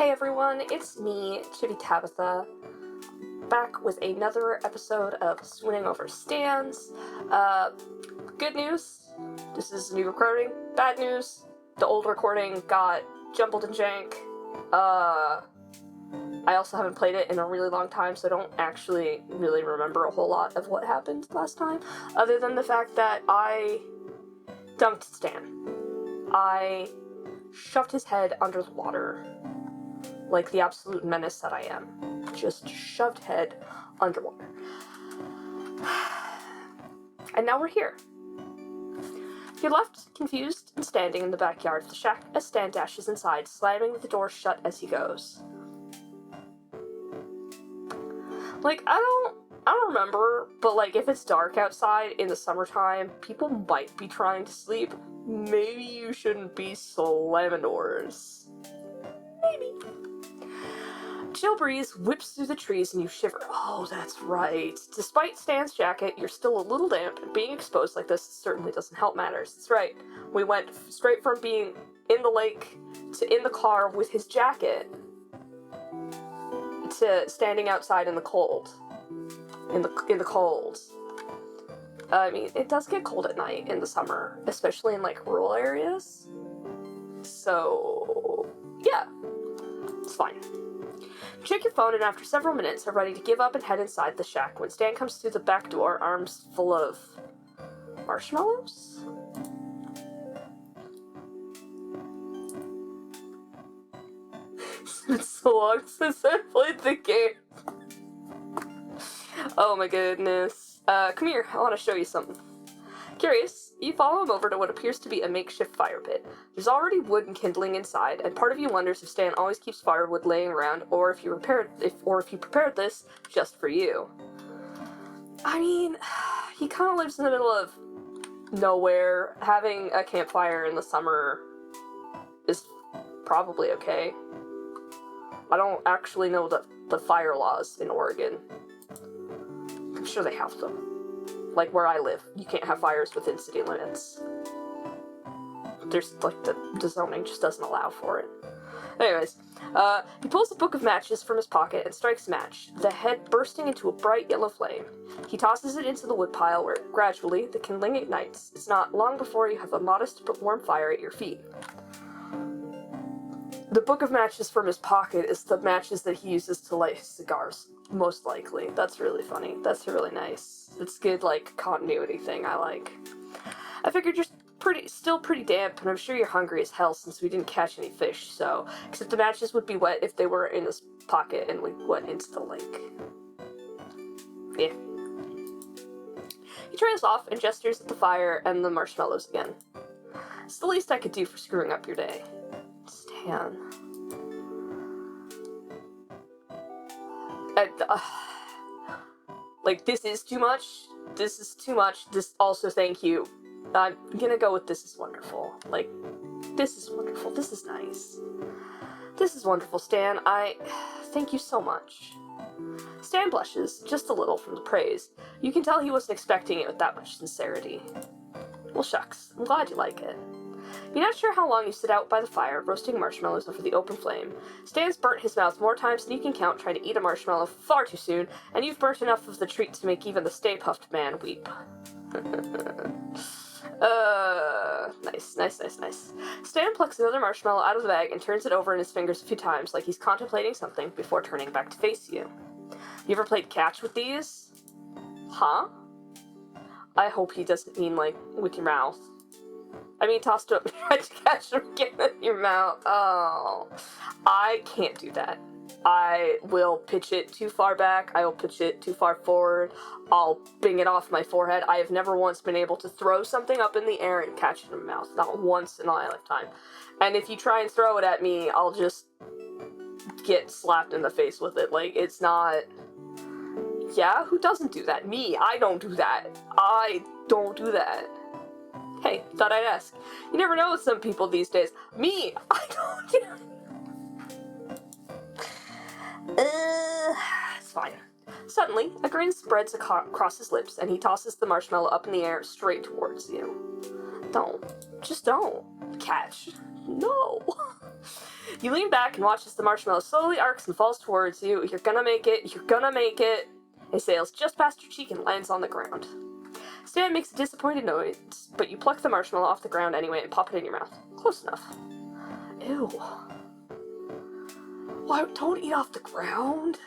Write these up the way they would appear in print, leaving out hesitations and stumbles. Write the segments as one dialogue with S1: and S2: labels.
S1: Hey everyone, it's me, Chibi Tabitha, back with another episode of Swooning over Stands. Good news, this is a new recording. Bad news, the old recording got jumbled and jank. I also haven't played it in a really long time, so I don't actually really remember a whole lot of what happened last time, other than the fact that I dunked Stan. I shoved his head under the water like the absolute menace that I am. Just shoved head underwater. And now we're here. You're left confused and standing in the backyard of the shack as Stan dashes inside, slamming the door shut as he goes. Like, I don't remember, but like, if it's dark outside in the summertime, people might be trying to sleep. Maybe you shouldn't be slamming doors. Maybe. Chill breeze whips through the trees and you shiver. Oh, that's right. Despite Stan's jacket, you're still a little damp, and being exposed like this certainly doesn't help matters. That's right. We went straight from being in the lake to in the car with his jacket to standing outside in the cold. In the cold. I mean, it does get cold at night in the summer, especially in like rural areas. So, yeah, it's fine. You check your phone, and after several minutes are ready to give up and head inside the shack when Stan comes through the back door, arms full of marshmallows? It's been so long since I played the game. Oh my goodness. Come here, I want to show you something. Curious, you follow him over to what appears to be a makeshift fire pit. There's already wood and kindling inside, and part of you wonders if Stan always keeps firewood laying around, or if you prepared this just for you. I mean, he kind of lives in the middle of nowhere. Having a campfire in the summer is probably okay. I don't actually know the fire laws in Oregon. I'm sure they have them. Like where I live, you can't have fires within city limits. There's, like, the zoning just doesn't allow for it. Anyways, he pulls a book of matches from his pocket and strikes a match, the head bursting into a bright yellow flame. He tosses it into the woodpile where, gradually, the kindling ignites. It's not long before you have a modest but warm fire at your feet. The book of matches from his pocket is the matches that he uses to light his cigars, most likely. That's really funny. That's really nice. It's good, like, continuity thing I like. I figured you're still pretty damp, and I'm sure you're hungry as hell since we didn't catch any fish, so... Except the matches would be wet if they were in his pocket and we went into the lake. Yeah. He trails off and gestures at the fire and the marshmallows again. It's the least I could do for screwing up your day. Stan. Like, this is too much. This is too much. This also, thank you. I'm gonna go with this is wonderful. Like, this is wonderful. This is nice. This is wonderful, Stan. I thank you so much. Stan blushes, just a little from the praise. You can tell he wasn't expecting it with that much sincerity. Well, shucks. I'm glad you like it. You're not sure how long you sit out by the fire, roasting marshmallows over the open flame. Stan's burnt his mouth more times than you can count trying to eat a marshmallow far too soon, and you've burnt enough of the treat to make even the Stay-Puffed Man weep. Nice. Stan plucks another marshmallow out of the bag and turns it over in his fingers a few times, like he's contemplating something before turning back to face you. You ever played catch with these? Huh? I hope he doesn't mean, like, with your mouth. I mean, tossed up, try to catch them again in your mouth. Oh, I can't do that. I will pitch it too far back. I will pitch it too far forward. I'll bing it off my forehead. I have never once been able to throw something up in the air and catch it in my mouth. Not once in my lifetime. And if you try and throw it at me, I'll just get slapped in the face with it. Like, it's not... Yeah, who doesn't do that? Me. I don't do that. I don't do that. Hey, thought I'd ask. You never know with some people these days. Me! I don't do it's fine. Suddenly, a grin spreads across his lips, and he tosses the marshmallow up in the air straight towards you. Don't. Just don't. Catch. No. You lean back and watch as the marshmallow slowly arcs and falls towards you. You're gonna make it. You're gonna make it. It sails just past your cheek and lands on the ground. Stan makes a disappointed noise, but you pluck the marshmallow off the ground anyway and pop it in your mouth. Close enough. Ew. Why, don't eat off the ground.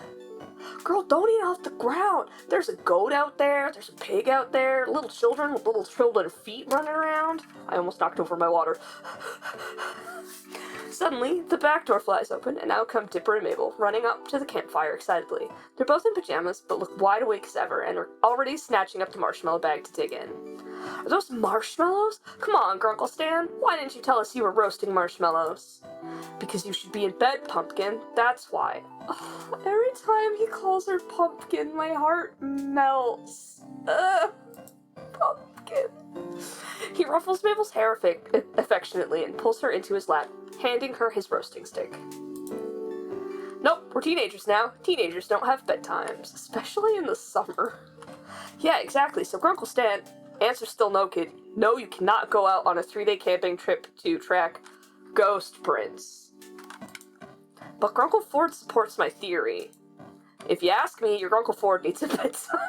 S1: Girl, don't eat off the ground. There's a goat out there. There's a pig out there. Little children with little children feet running around. I almost knocked over my water. Suddenly, the back door flies open, and out come Dipper and Mabel, running up to the campfire excitedly. They're both in pajamas, but look wide awake as ever, and are already snatching up the marshmallow bag to dig in. Are those marshmallows? Come on, Grunkle Stan. Why didn't you tell us you were roasting marshmallows? Because you should be in bed, Pumpkin. That's why. Oh, every time he calls her Pumpkin, my heart melts. Pumpkin. He ruffles Mabel's hair affectionately and pulls her into his lap, handing her his roasting stick. Nope, we're teenagers now. Teenagers don't have bedtimes, especially in the summer. Yeah, exactly. So Grunkle Stan, answer's still no, kid. No, you cannot go out on a 3-day camping trip to track ghost prints. But Grunkle Ford supports my theory. If you ask me, your Grunkle Ford needs a bedtime.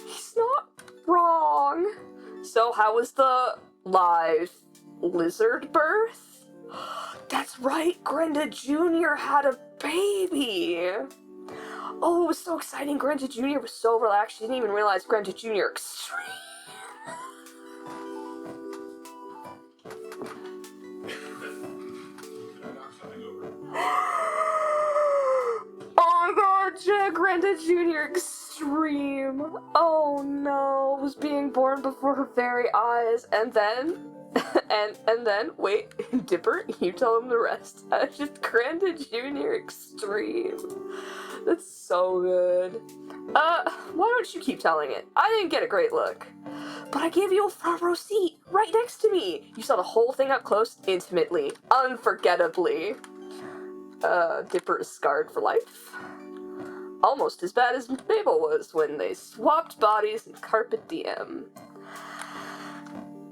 S1: He's not wrong. So how was the live lizard birth? That's right, Grenda Jr. had a baby. Oh, it was so exciting. Grenda Jr. was so relaxed, she didn't even realize Grenda Jr. extreme. Oh my god, Grenda Jr. extreme. Oh no, was being born before her very eyes, and then, and then, wait, Dipper, you tell him the rest. Just Grenda Jr. extreme. That's so good. Why don't you keep telling it? I didn't get a great look. But I gave you a front row seat, right next to me. You saw the whole thing up close, intimately, unforgettably. Dipper is scarred for life. Almost as bad as Mabel was when they swapped bodies in Carpe Diem.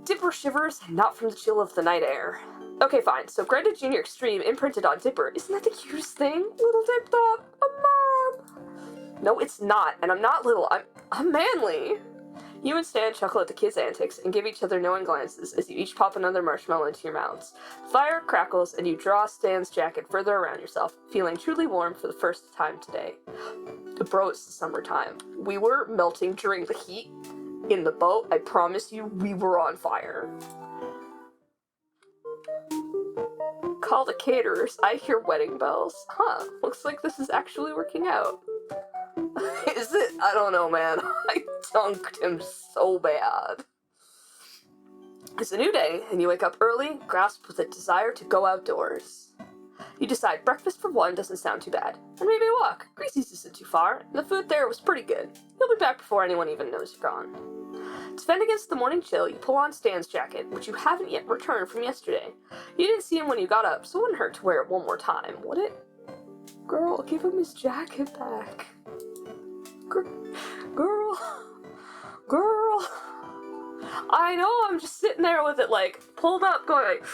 S1: Dipper shivers, not from the chill of the night air. Okay, fine, so Grenda Jr. Extreme imprinted on Dipper. Isn't that the cutest thing? Little Dip thought, a mom. No, it's not, and I'm not little, I'm manly. You and Stan chuckle at the kids' antics and give each other knowing glances as you each pop another marshmallow into your mouths. Fire crackles and you draw Stan's jacket further around yourself, feeling truly warm for the first time today. Bro, it's the summertime. We were melting during the heat. In the boat, I promise you, we were on fire. Call the caterers. I hear wedding bells. Huh, looks like this is actually working out. Is it? I don't know, man. I dunked him so bad. It's a new day, and you wake up early, grasped with a desire to go outdoors. You decide breakfast for one doesn't sound too bad, and maybe a walk. Greasy's isn't too far, and the food there was pretty good. You'll be back before anyone even knows you're gone. To fend against the morning chill, you pull on Stan's jacket, which you haven't yet returned from yesterday. You didn't see him when you got up, so it wouldn't hurt to wear it one more time, would it? Girl, give him his jacket back. Girl. I know, I'm just sitting there with it, like, pulled up, going, like,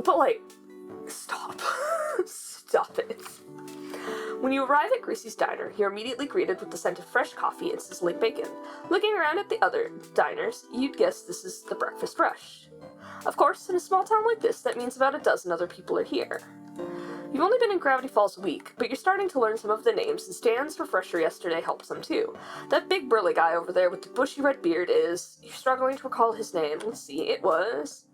S1: but, like, stop. Stop it. When you arrive at Greasy's diner, you're immediately greeted with the scent of fresh coffee and sizzling bacon. Looking around at the other diners, you'd guess this is the breakfast rush. Of course, in a small town like this, that means about a dozen other people are here. You've only been in Gravity Falls a week, but you're starting to learn some of the names, and Stan's refresher yesterday helped some too. That big burly guy over there with the bushy red beard is... You're struggling to recall his name. Let's see, it was...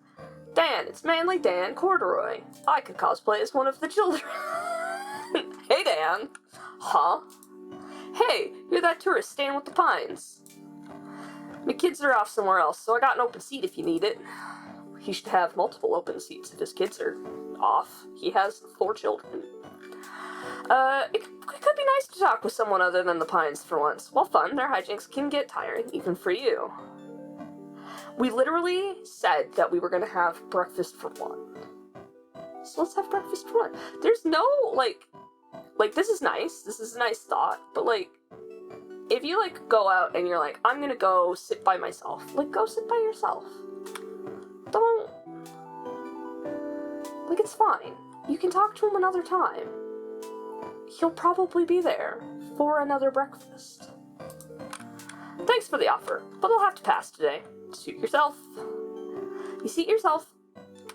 S1: Dan. It's Manly Dan Corduroy. I could cosplay as one of the children. Hey, Dan. Huh? Hey, you're that tourist staying with the Pines. My kids are off somewhere else, so I got an open seat if you need it. He should have multiple open seats if his kids are off. He has 4 children. It could be nice to talk with someone other than the Pines for once. While fun, their hijinks can get tiring, even for you. We literally said that we were gonna have breakfast for one. So let's have breakfast for one. There's no, like, this is nice. This is a nice thought. But, like, if you, like, go out and you're like, I'm gonna go sit by myself. Like, go sit by yourself. Like, it's fine. You can talk to him another time. He'll probably be there for another breakfast. Thanks for the offer, but I'll have to pass today. Suit yourself. You seat yourself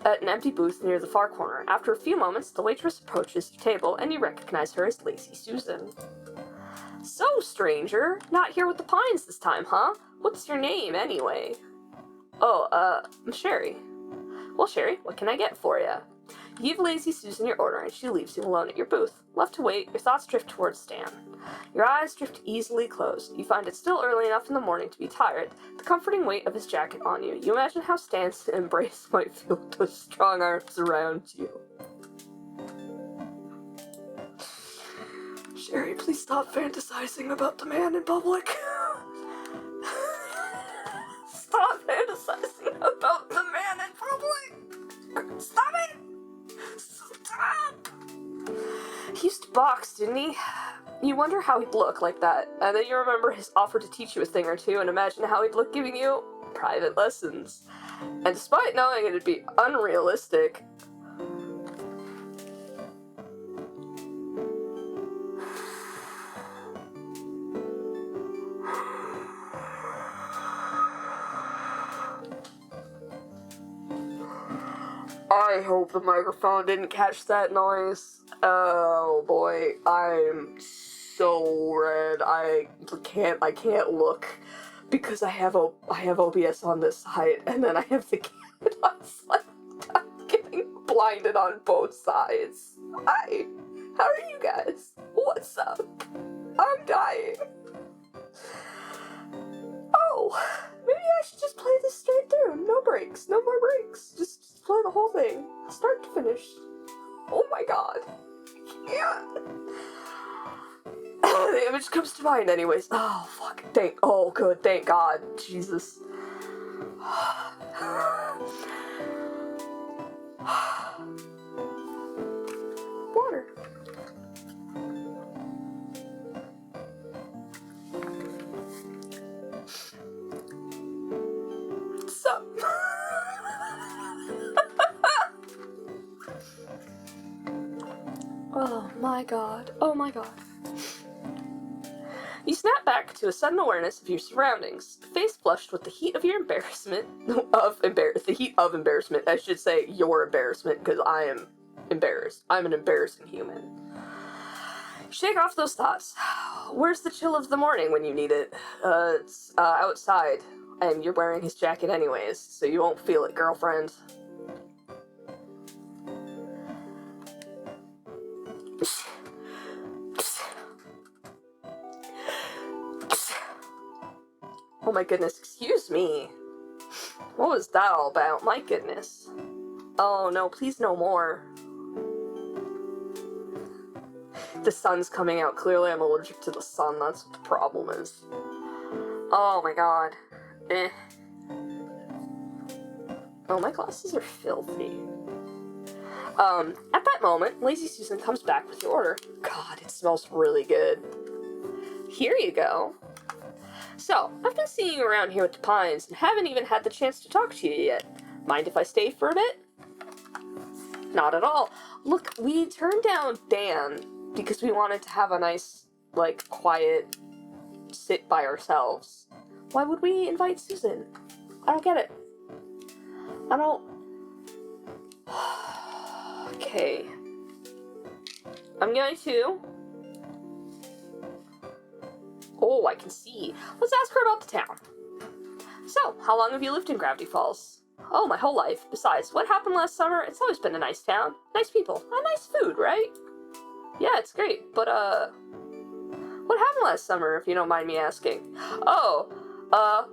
S1: at an empty booth near the far corner. After a few moments, the waitress approaches your table and you recognize her as Lazy Susan. So, stranger, not here with the Pines this time, huh? What's your name, anyway? Oh, I'm Sherry. Well, Sherry, what can I get for you? You give Lazy Susan your order and she leaves you alone at your booth. Left to wait, your thoughts drift towards Stan. Your eyes drift easily closed. You find it still early enough in the morning to be tired, the comforting weight of his jacket on you. You imagine how Stan's embrace might feel with those strong arms around you. Sherry, please stop fantasizing about the man in public. Stop fantasizing about the man in public. Stop it! Stop! He used to box, didn't he? You wonder how he'd look like that, and then you remember his offer to teach you a thing or two and imagine how he'd look giving you private lessons. And despite knowing it'd be unrealistic, I hope the microphone didn't catch that noise. Oh boy, I'm so red. I can't look because I have OBS on this side, and then I have the kid on the side. I'm getting blinded on both sides. Hi, how are you guys? What's up? I'm dying. Oh, maybe I should just play this straight through. No breaks, no more breaks. Just play the whole thing, start to finish. Oh my god. Yeah. The image comes to mind anyways. Oh, fuck. Oh, good. Thank God. Jesus. Water. Sup? Oh my god. Oh my god. You snap back to a sudden awareness of your surroundings, face flushed with the heat of your embarrassment. The heat of embarrassment. I should say your embarrassment, because I am embarrassed. I'm an embarrassing human. Shake off those thoughts. Where's the chill of the morning when you need it? It's outside, and you're wearing his jacket anyways, so you won't feel it, girlfriend. Oh my goodness, excuse me. What was that all about? My goodness. Oh no, please no more. The sun's coming out. Clearly I'm allergic to the sun. That's what the problem is. Oh my god. Eh. Oh, my glasses are filthy. At that moment, Lazy Susan comes back with your order. God, it smells really good. Here you go. So, I've been seeing you around here with the Pines and haven't even had the chance to talk to you yet. Mind if I stay for a bit? Not at all. Look, we turned down Dan because we wanted to have a nice, like, quiet sit by ourselves. Why would we invite Susan? I don't get it. I don't... Okay. I'm going to... Oh, I can see. Let's ask her about the town. So, how long have you lived in Gravity Falls? Oh, my whole life. Besides, what happened last summer? It's always been a nice town. Nice people. And nice food, right? Yeah, it's great. But, what happened last summer, if you don't mind me asking? Oh,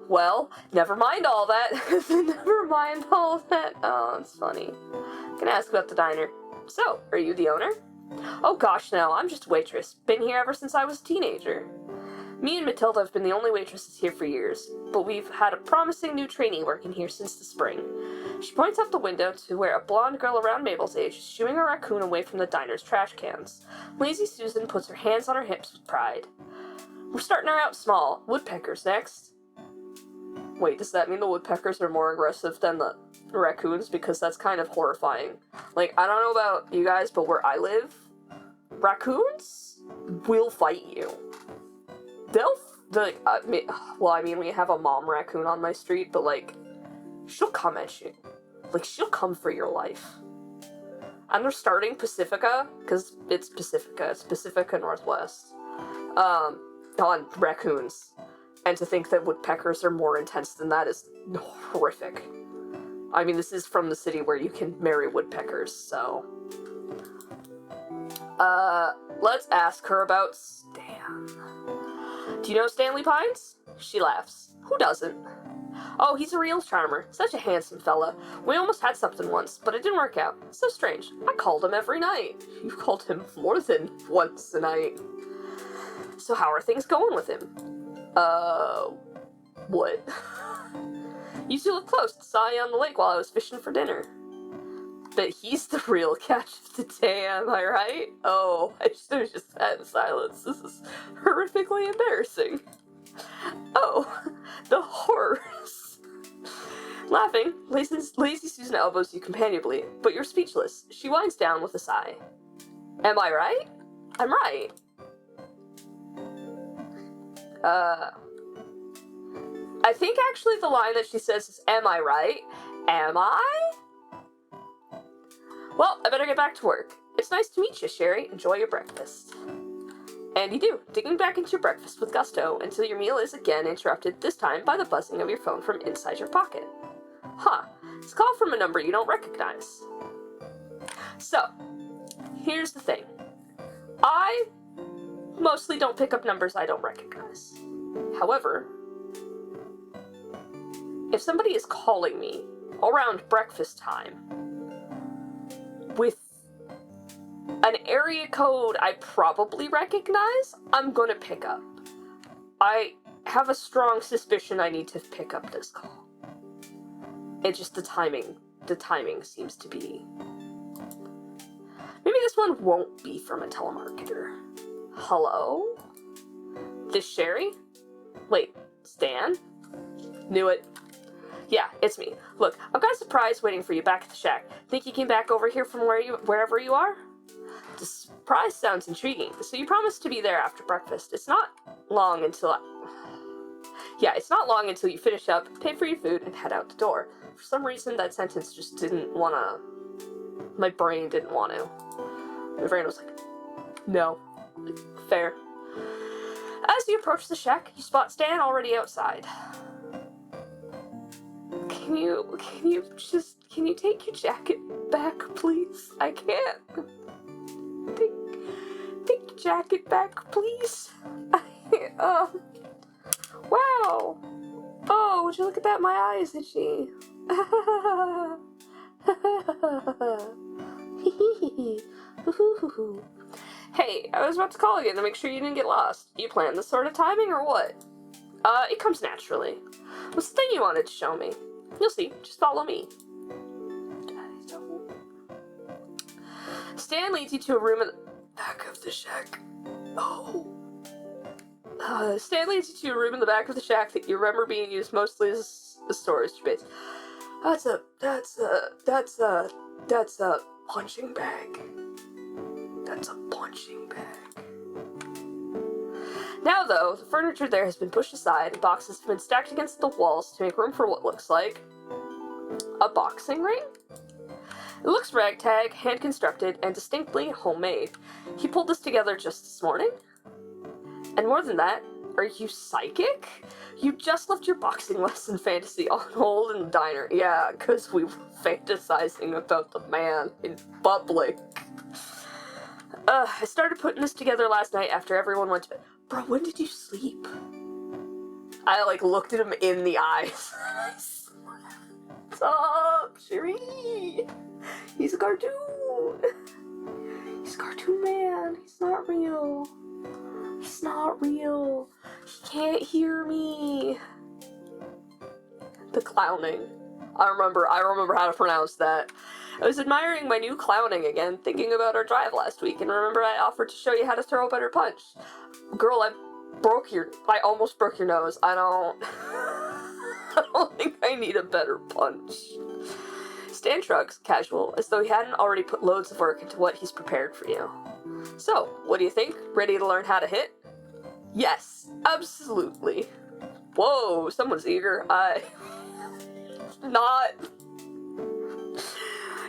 S1: well, never mind all that. Never mind all that. Oh, it's funny. I'm gonna ask about the diner. So, are you the owner? Oh gosh, no, I'm just a waitress. Been here ever since I was a teenager. Me and Matilda have been the only waitresses here for years, but we've had a promising new trainee working here since the spring. She points out the window to where a blonde girl around Mabel's age is shooing a raccoon away from the diner's trash cans. Lazy Susan puts her hands on her hips with pride. We're starting her out small. Woodpeckers next. Wait, does that mean the woodpeckers are more aggressive than the raccoons? Because that's kind of horrifying. Like, I don't know about you guys, but where I live, raccoons will fight you. I mean, we have a mom raccoon on my street, but, like, she'll come at you. Like, she'll come for your life. And they're starting Pacifica, because it's Pacifica Northwest, on raccoons. And to think that woodpeckers are more intense than that is horrific. I mean, this is from the city where you can marry woodpeckers, so... let's ask her about Stan. Do you know Stanley Pines? She laughs. Who doesn't? Oh, he's a real charmer. Such a handsome fella. We almost had something once, but it didn't work out. So strange. I called him every night. You've called him more than once a night. So how are things going with him? What? You two look close. Saw you on the lake while I was fishing for dinner. But he's the real catch of the day, am I right? Oh, I should have just sat in silence. This is horrifically embarrassing. Oh, the horrors. Laughing, lazy Susan elbows you companionably, but you're speechless. She winds down with a sigh. Am I right? I'm right. I think actually the line that she says is, am I right? Am I? Well, I better get back to work. It's nice to meet you, Sherry. Enjoy your breakfast. And you do, digging back into your breakfast with gusto until your meal is again interrupted, this time by the buzzing of your phone from inside your pocket. Huh, it's a call from a number you don't recognize. So, here's the thing. I mostly don't pick up numbers I don't recognize. However, if somebody is calling me around breakfast time with an area code I probably recognize, I'm gonna pick up. I have a strong suspicion I need to pick up this call. It's just the timing seems to be... Maybe this one won't be from a telemarketer. Hello? This Sherry? Wait, Stan? Knew it. Yeah, it's me. Look, I've got a surprise waiting for you back at the shack. Think you came back over here from wherever you are? The surprise sounds intriguing, so you promised to be there after breakfast. It's not long until it's not long until you finish up, pay for your food, and head out the door. For some reason, that sentence just didn't wanna... My brain didn't want to. My brain was like, no. Fair. As you approach the shack, you spot Stan already outside. Can you take your jacket back, please? I can't. Take your jacket back, please. Wow. Oh, would you look at that? My eyes itchy. Hey, I was about to call you to make sure you didn't get lost. You plan this sort of timing or what? It comes naturally. What's the thing you wanted to show me? You'll see. Just follow me. Stan leads you to a room in the back of the shack. Oh. Stan leads you to a room in the back of the shack that you remember being used mostly as a storage space. That's a punching bag. That's a punching bag. Now, though, the furniture there has been pushed aside and boxes have been stacked against the walls to make room for what looks like a boxing ring? It looks ragtag, hand-constructed, and distinctly homemade. He pulled this together just this morning? And more than that, are you psychic? You just left your boxing lesson fantasy on hold in the diner. Yeah, because we were fantasizing about the man in public. I started putting this together last night after everyone went to bed. Bro, when did you sleep? I, looked at him in the eyes. What's up, Cherie? He's a cartoon. He's a cartoon man. He's not real. He's not real. He can't hear me. The clowning. I remember how to pronounce that. I was admiring my new clowning again, thinking about our drive last week, and remember I offered to show you how to throw a better punch. Girl, I almost broke your nose. I don't... I don't think I need a better punch. Stan shrugs, casual, as though he hadn't already put loads of work into what he's prepared for you. So, what do you think? Ready to learn how to hit? Yes, absolutely. Whoa, someone's eager. Not.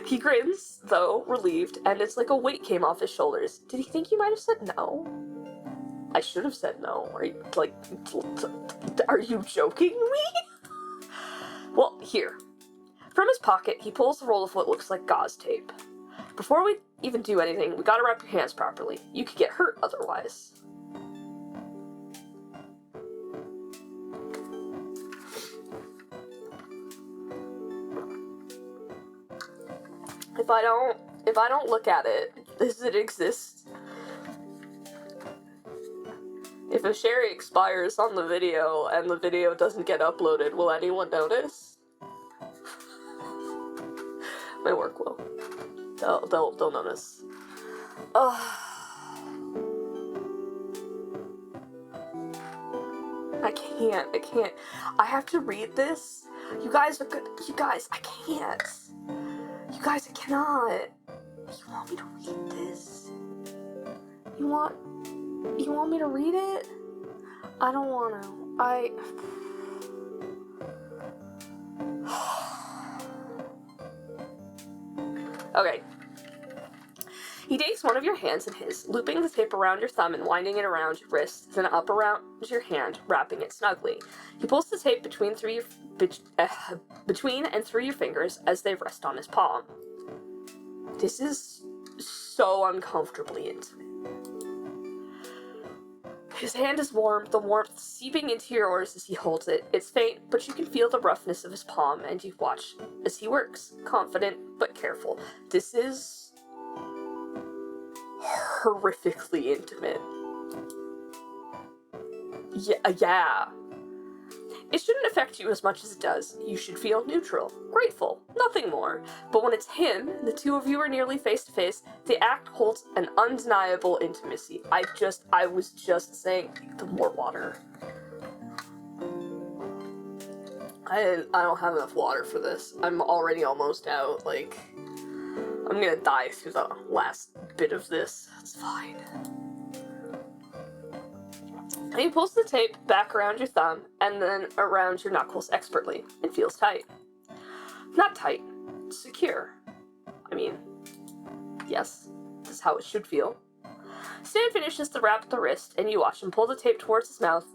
S1: He grins, though, relieved, and it's like a weight came off his shoulders. Did he think you might have said no? I should have said no. Are you joking me? Well, here. From his pocket, he pulls a roll of what looks like gauze tape. Before we even do anything, we gotta wrap your hands properly. You could get hurt otherwise. If I don't look at it, does it exist? If a sherry expires on the video and the video doesn't get uploaded, will anyone notice? My work will. They'll notice. I can't. I have to read this. You guys are good. You guys, I can't. You guys, I cannot. You want me to read this? You want me to read it? I don't want to. Okay. He takes one of your hands in his, looping the tape around your thumb and winding it around your wrist, then up around your hand, wrapping it snugly. He pulls the tape between and through your fingers as they rest on his palm. This is so uncomfortably intimate. His hand is warm, the warmth seeping into your oars as he holds it. It's faint, but you can feel the roughness of his palm, and you watch as he works, confident but careful. This is horrifically intimate. Yeah. It shouldn't affect you as much as it does. You should feel neutral, grateful, nothing more. But when it's him, the two of you are nearly face to face, the act holds an undeniable intimacy. I was just saying, the more water. I don't have enough water for this. I'm already almost out, I'm gonna die through the last bit of this. It's fine. And he pulls the tape back around your thumb and then around your knuckles expertly. It feels tight. Not tight. Secure. I mean, yes, this is how it should feel. Stan finishes the wrap at the wrist, and you watch him pull the tape towards his mouth.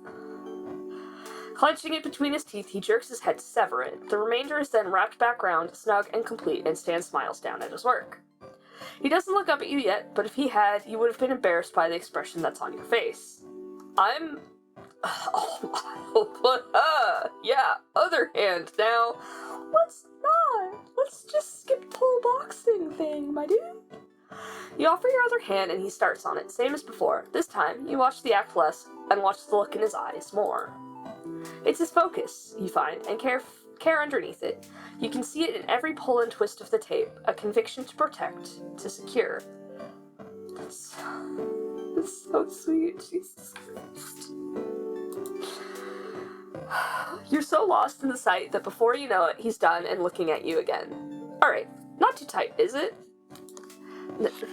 S1: Clenching it between his teeth, he jerks his head to sever it. The remainder is then wrapped back round, snug and complete, and Stan smiles down at his work. He doesn't look up at you yet, but if he had, you would have been embarrassed by the expression that's on your face. Yeah, other hand now. Let's not. Let's just skip the whole boxing thing, my dude. You offer your other hand and he starts on it, same as before. This time, you watch the act less and watch the look in his eyes more. It's his focus, you find, and care underneath it. You can see it in every pull and twist of the tape, a conviction to protect, to secure. It's so sweet, Jesus Christ. You're so lost in the sight that before you know it, he's done and looking at you again. Alright, not too tight, is it?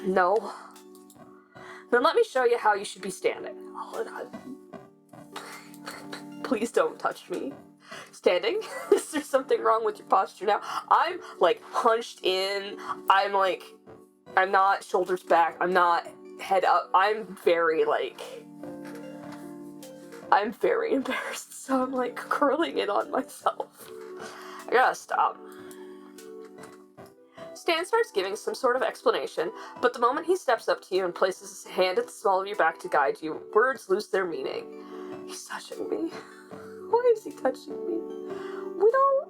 S1: No. Then let me show you how you should be standing. Please don't touch me. Standing? Is there something wrong with your posture now? I'm, hunched in. I'm not shoulders back. I'm not head up. I'm very embarrassed, so I'm, curling it on myself. I gotta stop. Stan starts giving some sort of explanation, but the moment he steps up to you and places his hand at the small of your back to guide you, words lose their meaning. He's touching me. Why is he touching me? We don't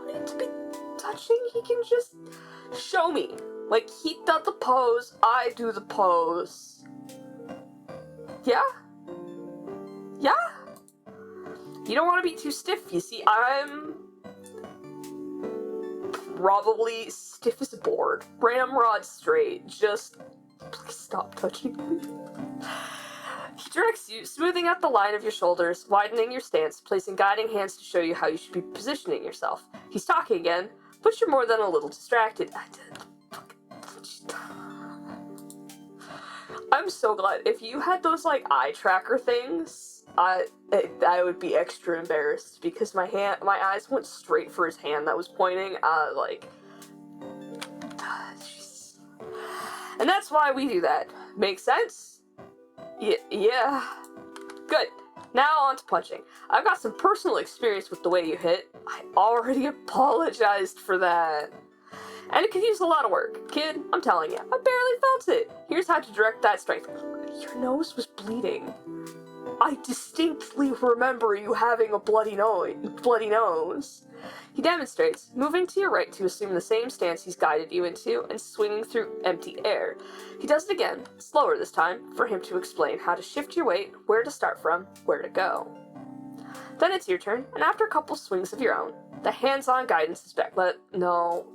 S1: need to be touching. He can just show me. He does the pose, I do the pose. Yeah? Yeah? You don't want to be too stiff, you see. I'm probably stiff as a board. Ramrod straight. Just please stop touching me. He directs you, smoothing out the line of your shoulders, widening your stance, placing guiding hands to show you how you should be positioning yourself. He's talking again, but you're more than a little distracted. I'm so glad. If you had those, like, eye tracker things, I would be extra embarrassed, because my eyes went straight for his hand that was pointing, jeez. And that's why we do that. Make sense? Yeah. Good. Now on to punching. I've got some personal experience with the way you hit. I already apologized for that. And it could use a lot of work. Kid, I'm telling you, I barely felt it. Here's how to direct that strike. Your nose was bleeding. I distinctly remember you having a bloody nose. He demonstrates, moving to your right to assume the same stance he's guided you into and swinging through empty air. He does it again, slower this time, for him to explain how to shift your weight, where to start from, where to go. Then it's your turn, and after a couple swings of your own, the hands-on guidance is back. No.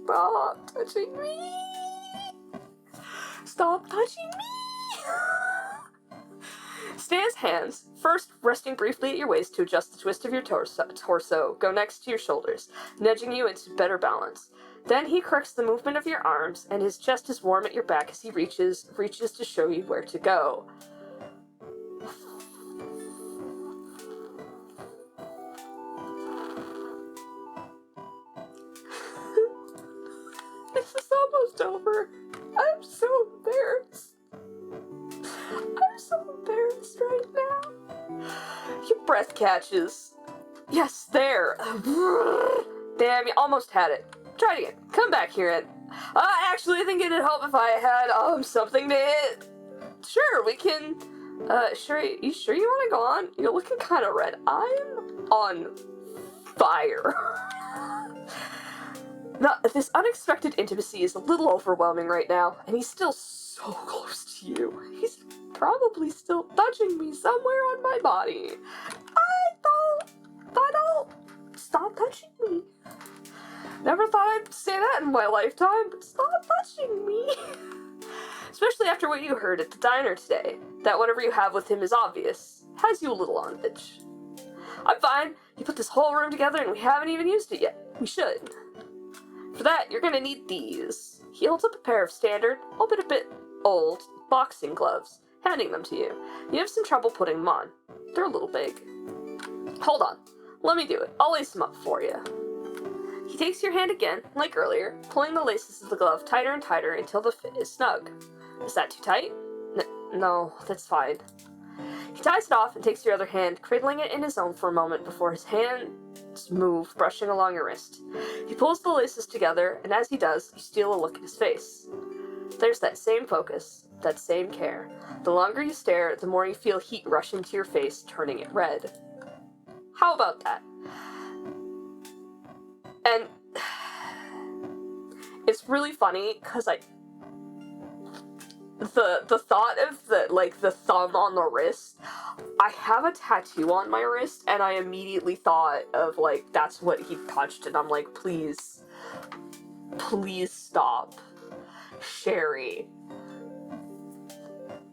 S1: Stop touching me! Stop touching me! Stan's hands, first resting briefly at your waist to adjust the twist of your torso, go next to your shoulders, nudging you into better balance. Then he corrects the movement of your arms, and his chest is warm at your back as he reaches to show you where to go. This is almost over. I'm so embarrassed. I'm so embarrassed right now. Your breath catches. Yes, there. Damn, you almost had it. Try it again. Come back here, Ed. Actually, I think it'd help if I had, something to hit. Sure, we can, you sure you want to go on? You're looking kind of red. I'm on fire. Now, this unexpected intimacy is a little overwhelming right now, and he's still so close to you. He's probably still touching me somewhere on my body. I don't, stop touching me. Never thought I'd say that in my lifetime, but stop touching me. Especially after what you heard at the diner today, that whatever you have with him is obvious, has you a little on edge. I'm fine. You put this whole room together and we haven't even used it yet. We should. For that, you're gonna need these. He holds up a pair of standard, albeit a bit old, boxing gloves, handing them to you. You have some trouble putting them on. They're a little big. Hold on. Let me do it. I'll lace them up for you. He takes your hand again, like earlier, pulling the laces of the glove tighter and tighter until the fit is snug. Is that too tight? No, that's fine. He ties it off and takes your other hand, cradling it in his own for a moment before his hands move, brushing along your wrist. He pulls the laces together, and as he does, you steal a look at his face. There's that same focus, that same care. The longer you stare, the more you feel heat rush into your face, turning it red. How about that? And it's really funny because the thought of the thumb on the wrist, I have a tattoo on my wrist and I immediately thought of that's what he touched, and I'm like, please stop. Sherry.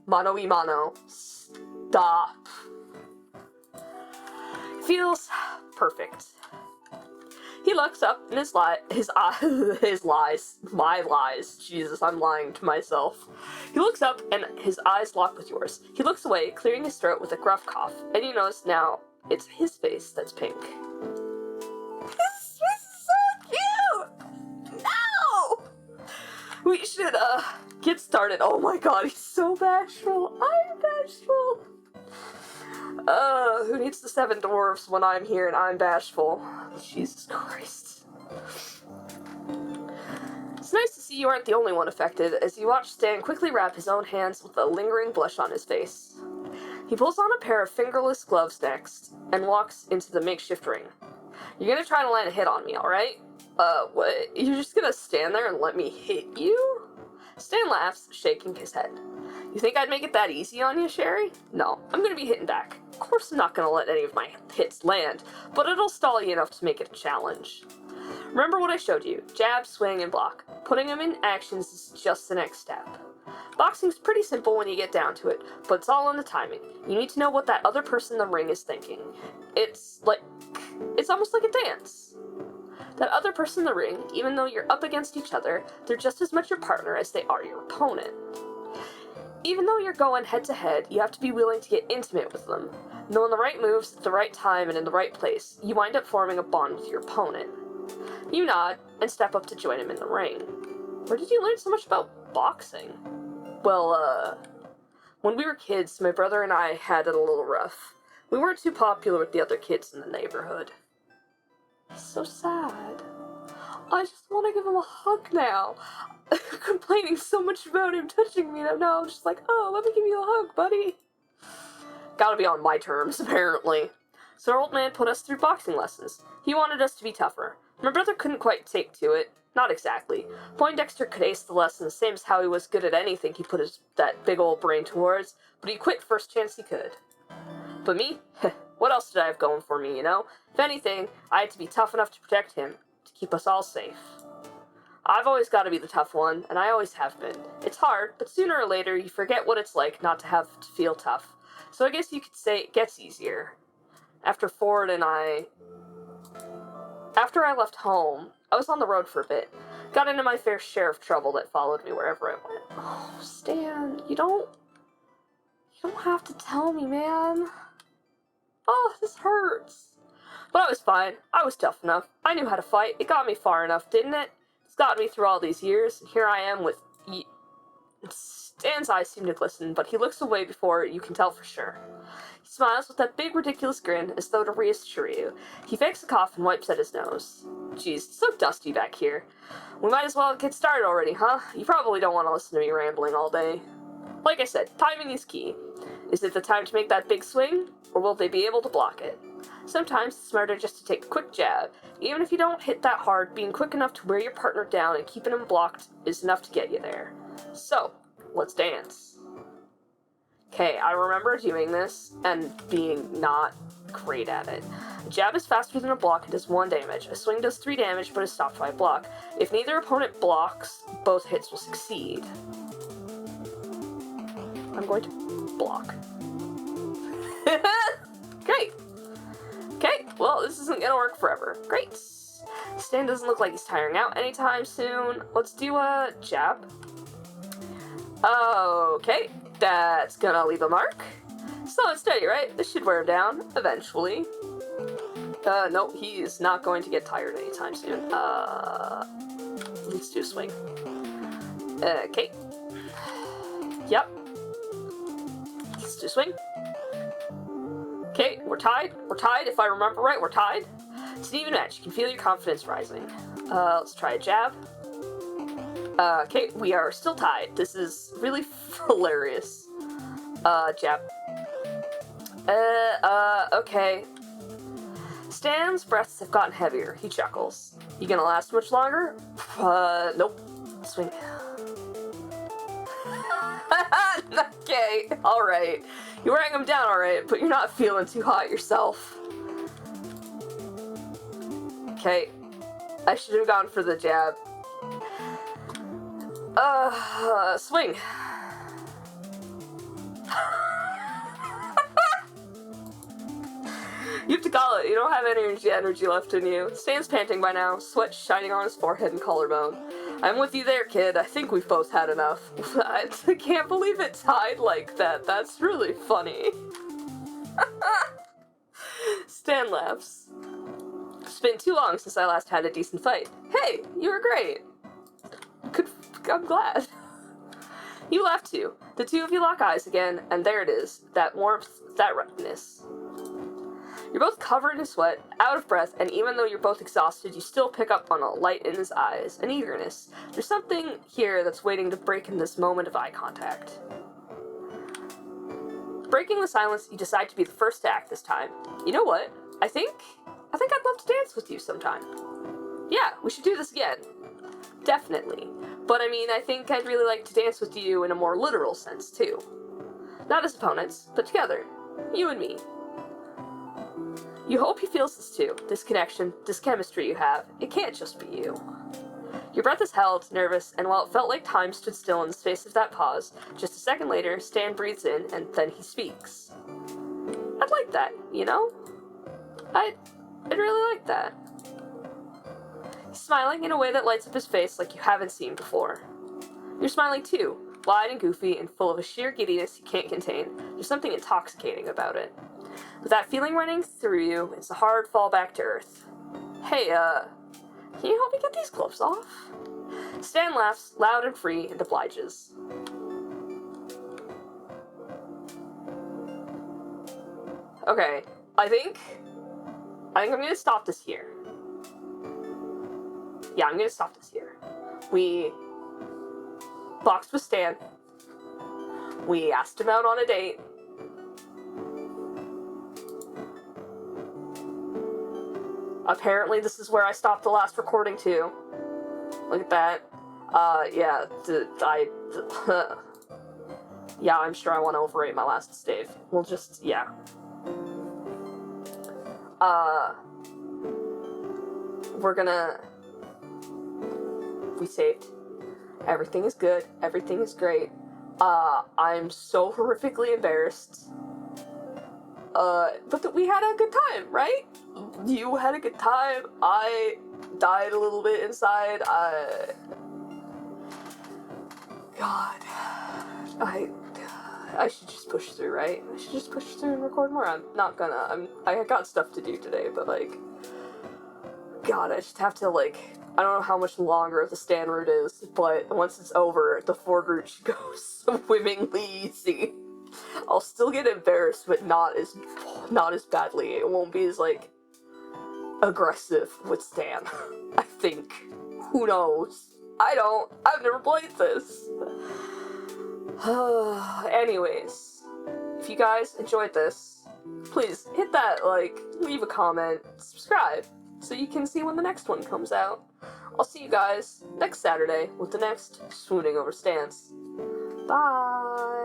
S1: Mano y mano. Stop. Feels perfect. He looks up and my lies. Jesus, I'm lying to myself. He looks up and his eyes lock with yours. He looks away, clearing his throat with a gruff cough, and you notice now it's his face that's pink. This is so cute! No! We should, get started. Oh my god, he's so bashful. I'm bashful. Who needs the 7 dwarves when I'm here and I'm bashful? Jesus Christ. It's nice to see you aren't the only one affected, as you watch Stan quickly wrap his own hands with a lingering blush on his face. He pulls on a pair of fingerless gloves next, and walks into the makeshift ring. You're gonna try to land a hit on me, alright? What? You're just gonna stand there and let me hit you? Stan laughs, shaking his head. You think I'd make it that easy on you, Sherry? No, I'm gonna be hitting back. Of course I'm not gonna let any of my hits land, but it'll stall you enough to make it a challenge. Remember what I showed you. Jab, swing, and block. Putting them in actions is just the next step. Boxing's pretty simple when you get down to it, but it's all in the timing. You need to know what that other person in the ring is thinking. It's almost like a dance. That other person in the ring, even though you're up against each other, they're just as much your partner as they are your opponent. Even though you're going head to head, you have to be willing to get intimate with them. Knowing the right moves at the right time and in the right place, you wind up forming a bond with your opponent. You nod and step up to join him in the ring. Where did you learn so much about boxing? Well, when we were kids, my brother and I had it a little rough. We weren't too popular with the other kids in the neighborhood. So sad. I just want to give him a hug now. Complaining so much about him touching me, and now I'm just like, oh, let me give you a hug, buddy. Gotta be on my terms, apparently. So our old man put us through boxing lessons. He wanted us to be tougher. My brother couldn't quite take to it. Not exactly. Poindexter could ace the lesson, same as how he was good at anything he put that big old brain towards, but he quit first chance he could. But me? What else did I have going for me, you know? If anything, I had to be tough enough to protect him, to keep us all safe. I've always got to be the tough one, and I always have been. It's hard, but sooner or later you forget what it's like not to have to feel tough. So I guess you could say it gets easier. After I left home, I was on the road for a bit. Got into my fair share of trouble that followed me wherever I went. Oh, Stan, you don't have to tell me, man. Oh, this hurts. But I was fine. I was tough enough. I knew how to fight. It got me far enough, didn't it? It's got me through all these years, and here I am with... Stan's eyes seem to glisten, but he looks away before you can tell for sure. He smiles with that big, ridiculous grin, as though to reassure you. He fakes a cough and wipes at his nose. Geez, it's so dusty back here. We might as well get started already, huh? You probably don't want to listen to me rambling all day. Like I said, timing is key. Is it the time to make that big swing, or will they be able to block it? Sometimes it's smarter just to take a quick jab. Even if you don't hit that hard, being quick enough to wear your partner down and keeping him blocked is enough to get you there. So, let's dance. Okay, I remember doing this and being not great at it. A jab is faster than a block and does 1 damage. A swing does 3 damage but is stopped by a block. If neither opponent blocks, both hits will succeed. I'm going to block. Great. Okay, well, this isn't gonna work forever. Great. Stan doesn't look like he's tiring out anytime soon. Let's do a jab. Okay, that's gonna leave a mark. Slow and steady, right? This should wear him down, eventually. No, he is not going to get tired anytime soon. Let's do a swing. Okay. Yep. Let's do a swing. Okay, we're tied. We're tied. If I remember right, we're tied. It's an even match. You can feel your confidence rising. Let's try a jab. Okay, we are still tied. This is really hilarious. Jab. Okay. Stan's breaths have gotten heavier. He chuckles. You gonna last much longer? Nope. Swing. Okay, alright. You're wearing him down alright, but you're not feeling too hot yourself. Okay. I should have gone for the jab. Swing. You have to call it. You don't have any energy left in you. Stan's panting by now, sweat shining on his forehead and collarbone. I'm with you there, kid. I think we've both had enough. I can't believe it tied like that. That's really funny. Stan laughs. It's been too long since I last had a decent fight. Hey, you were great. I'm glad. You laugh too. The two of you lock eyes again, and there it is. That warmth, that redness. You're both covered in sweat, out of breath, and even though you're both exhausted, you still pick up on a light in his eyes, an eagerness. There's something here that's waiting to break in this moment of eye contact. Breaking the silence, you decide to be the first to act this time. You know what? I think I'd love to dance with you sometime. Yeah, we should do this again. Definitely. But I mean, I think I'd really like to dance with you in a more literal sense, too. Not as opponents, but together. You and me. You hope he feels this too, this connection, this chemistry you have. It can't just be you. Your breath is held, nervous, and while it felt like time stood still in the space of that pause, just a second later, Stan breathes in, and then he speaks. I'd like that, you know? I'd really like that. He's smiling in a way that lights up his face like you haven't seen before. You're smiling too, wide and goofy and full of a sheer giddiness you can't contain. There's something intoxicating about it. With that feeling running through you, it's a hard fall back to earth. Hey, can you help me get these gloves off? Stan laughs, loud and free, and obliges. Okay, I think I'm gonna stop this here. Yeah, I'm gonna stop this here. We boxed with Stan. We asked him out on a date. Apparently this is where I stopped the last recording too. Look at that. Yeah, yeah, I'm sure I want to overrate my last stave. We'll just, yeah. We saved. Everything is good. Everything is great. I'm so horrifically embarrassed. But we had a good time, right? You had a good time. I died a little bit inside. God. I should just push through, right? I should just push through and record more. I'm not gonna. I got stuff to do today, but, like, God, I just have to, like, I don't know how much longer the Stan route is, but once it's over, the Ford route should go swimmingly easy. I'll still get embarrassed, but not as badly. It won't be as, like, aggressive with Stan. I think. Who knows? I've never played this. Anyways, if you guys enjoyed this, please hit that like, leave a comment, subscribe, so you can see when the next one comes out. I'll see you guys next Saturday with the next Swooning Over Stance. Bye!